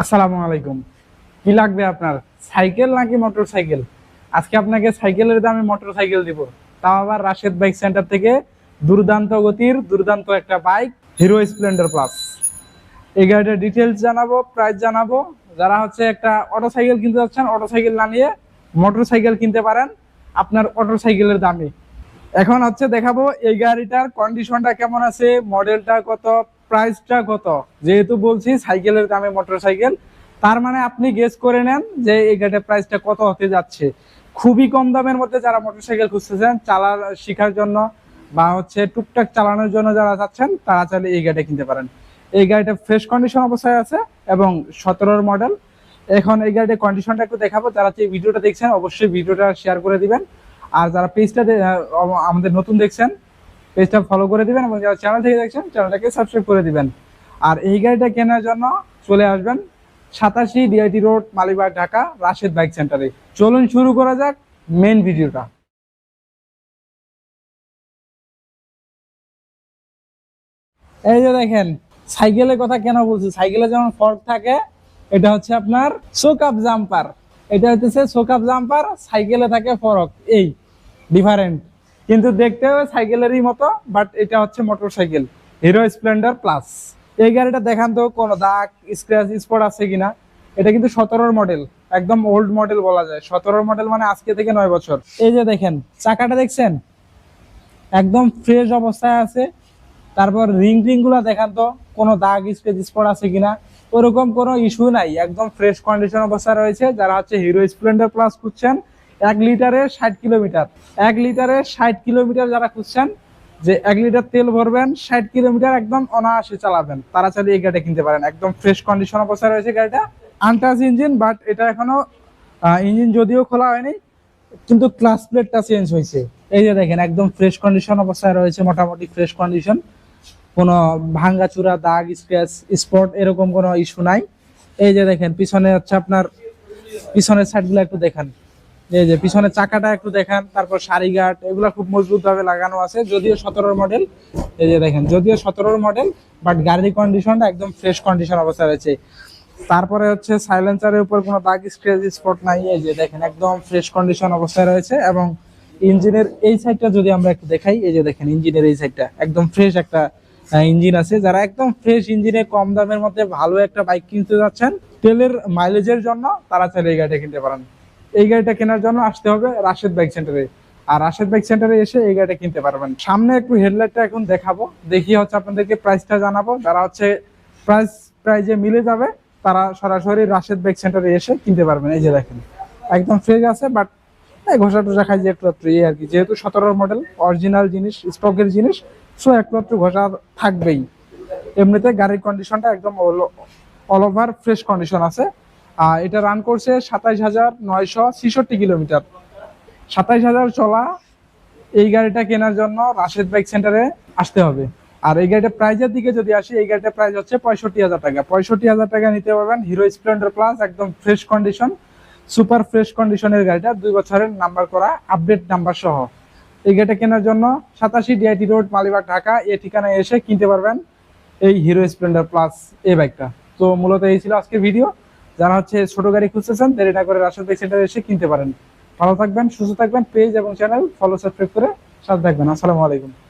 আসসালামু আলাইকুম। কি লাগবে আপনার? সাইকেল নাকি মোটরসাইকেল? আজকে আপনাকে সাইকেলের দামে মোটরসাইকেল দিব, তাও আবার রাশেদ বাইক সেন্টার থেকে। দুর্দান্ত গতির দুর্দান্ত একটা বাইক, হিরো স্প্লেন্ডার প্লাস। এই গাড়িটার ডিটেলস জানাবো, প্রাইস জানাবো। যারা হচ্ছে একটা অটো সাইকেল কিনতে যাচ্ছেন, অটো সাইকেল না নিয়ে মোটরসাইকেল কিনতে পারেন আপনার অটো সাইকেলের দামে। এখন হচ্ছে দেখাবো এই গাড়িটার কন্ডিশনটা কেমন আছে, মডেলটা কত, প্রাইসটা কত। যেহেতু বলছি সাইকেলের দামে মোটরসাইকেল, তার মানে আপনি গেস করে নেন যে এই গাড়িটার প্রাইসটা কত হতে যাচ্ছে। খুবই কম দামের মধ্যে যারা মোটরসাইকেল খুঁজতেছেন শেখার জন্য বা হচ্ছে টুকটাক চালানোর জন্য যারা চাচ্ছেন, তারা চাইলে এই গাড়িটা কিনতে পারেন। এই গাড়িটা ফ্রেশ কন্ডিশন অবস্থায় আছে এবং 17 মডেল। এখন এই গাড়িটার কন্ডিশনটা একটু দেখাবো। যারা এই ভিডিওটা দেখছেন অবশ্যই ভিডিওটা শেয়ার করে দিবেন। আর যারা পেজটা আমাদের নতুন দেখছেন, পেজটা ফলো করে দিবেন, এবং যারা চ্যানেল থেকে দেখছেন চ্যানেলটাকে সাবস্ক্রাইব করে দিবেন। আর এই গাড়িটা কেনার জন্য চলে আসবেন 87 DIT road, Malibagh, Dhaka, Rashed bike সেন্টারে। চলুন শুরু করা যাক মেন ভিডিওটা। এই যে দেখেন, সাইকেলের কথা কেন বলছি, সাইকেলে যেমন ফর্ক থাকে, এটা হচ্ছে আপনার শোক আপ জাম্পার। এটা হচ্ছে শোক আপ জাম্পার, সাইকেলে থাকে ফরক। এই ডিফারেন্ট, কিন্তু দেখতেও সাইকেলেরই মতো, বাট এটা হচ্ছে মোটরসাইকেল, হিরো স্প্লেন্ডার প্লাস। এই গাড়িটা দেখান তো কোনো দাগ, স্ক্র্যাচ, স্পট আছে কিনা। এটা কিন্তু 17 মডেল, একদম ওল্ড মডেল বলা যায়। 17 মডেল মানে আজকে থেকে 9 বছর। এই যে দেখেন চাকাটা দেখছেন, একদম ফ্রেশ অবস্থায় আছে। তারপর রিং গুলা দেখান তো কোনো দাগ, স্ক্র্যাচ, স্পট আছে কিনা। ওরকম কোনো ইস্যু নাই, একদম ফ্রেশ কন্ডিশন অবস্থায় রয়েছে। যারা হচ্ছে হিরো স্প্লেন্ডার প্লাস খুঁজছেন, 1 লিটারে 60 কিলোমিটার, 1 লিটারে 60 কিলোমিটার যারা খুঁজছেন, যে 1 লিটার তেল ভরবেন 60 কিলোমিটার একদম অনায়াসে চালাবেন, তারা চাইলে এই গাড়িটা কিনতে পারেন। একদম ফ্রেশ কন্ডিশন অবস্থায় রয়েছে গাড়িটা। আনটাচ ইঞ্জিন, বাট এটা এখনো ইঞ্জিন যদিও খোলা হয়নি, কিন্তু ক্লাস প্লেটটা চেঞ্জ হয়েছে। এই যে দেখেন একদম ফ্রেশ কন্ডিশন অবস্থায় রয়েছে, মোটামুটি ফ্রেশ কন্ডিশন। কোনো ভাঙ্গাচুরা, দাগ, স্ক্র্যাচ, স্পট এরকম কোনো ইস্যু নাই। এই যে দেখেন পিছনে হচ্ছে আপনার পিছনের সাইডগুলো একটু দেখান। এই যে পিছনের চাকাটা একটু দেখান, তারপর সারিঘাট এগুলো খুব মজবুত ভাবে লাগানো আছে। যদিও 17 মডেল, এই যে দেখেন যদিও 17 মডেল, বাট গাড়ির কন্ডিশনটা একদম ফ্রেশ কন্ডিশন অবস্থায় রয়েছে। তারপরে হচ্ছে সাইলেন্সারের উপর কোনো দাগ, স্ক্র্যাচ, স্পট নাই। এই যে দেখেন একদম ফ্রেশ কন্ডিশন অবস্থায় রয়েছে। এবং ইঞ্জিনের এই সাইডটা যদি আমরা একটু দেখাই, এই যে দেখেন ইঞ্জিনের এই সাইডটা একদম ফ্রেশ একটা ইঞ্জিন আছে। যারা একদম ফ্রেশ ইঞ্জিনে কম দামের মধ্যে ভালো একটা বাইক কিনতে যাচ্ছেন তেলের মাইলেজের জন্য, তারা চাইলে এই গাড়িটা কিনতে পারেন। এই গাড়িটা কেনার জন্য আসতে হবে রাশেদ বাইক সেন্টারে। আর রাশেদ বাইক সেন্টারে এসে এই গাড়িটা কিনতে পারবেন। সামনে একটু হেডলাইটটা এখন দেখাবো, দেখিয়ে হচ্ছে আপনাদেরকে প্রাইসটা জানাবো। যারা হচ্ছে প্রাইজে মিলে যাবে, তারা সরাসরি রাশেদ বাইক সেন্টারে এসে কিনতে পারবেন। এই যে দেখেন একদম ফ্রেশ আছে, বাট ঘষা টষা খাই যে একটু একটু আর কি। যেহেতু 17 মডেল, অরিজিনাল জিনিস, স্টকের জিনিস, সো একটু একটু ঘষা থাকবেই। এমনিতে গাড়ির কন্ডিশনটা একদম অল ওভার ফ্রেশ কন্ডিশন আছে। আর এটা রান করছে 27,966 কিলোমিটার। 27,000 চলা এই গাড়িটা কেনার জন্য রাশেদ বাইক সেন্টারে আসতে হবে। আর এই গাড়িটা প্রাইজের দিকে যদি আসি, এই গাড়িটার প্রাইস হচ্ছে 65,000 টাকা। 65,000 টাকা নিতে পারবেন হিরো স্প্লেন্ডার প্লাস, একদম ফ্রেশ কন্ডিশন, সুপার ফ্রেশ কন্ডিশনের গাড়িটা, 2 বছরের নাম্বার করা, আপডেট নাম্বার সহ। এই গাড়িটা কেনার জন্য 87 ডিআইটি রোড, মালিবাগ, ঢাকা, এই ঠিকানায় এসে কিনতে পারবেন এই হিরো স্প্লেন্ডার প্লাস এই বাইকটা। তো মূলত এই ছিল আজকের ভিডিও। যারা হচ্ছে ছোট গাড়ি খুঁজতেছেন, দেরি না করে রাশেদ বাইক সেন্টারে এসে কিনতে পারেন। ভালো থাকবেন, সুস্থ থাকবেন। পেজ এবং চ্যানেল ফলো, সাবস্ক্রাইব করে সাথে থাকবেন। আসসালামু আলাইকুম।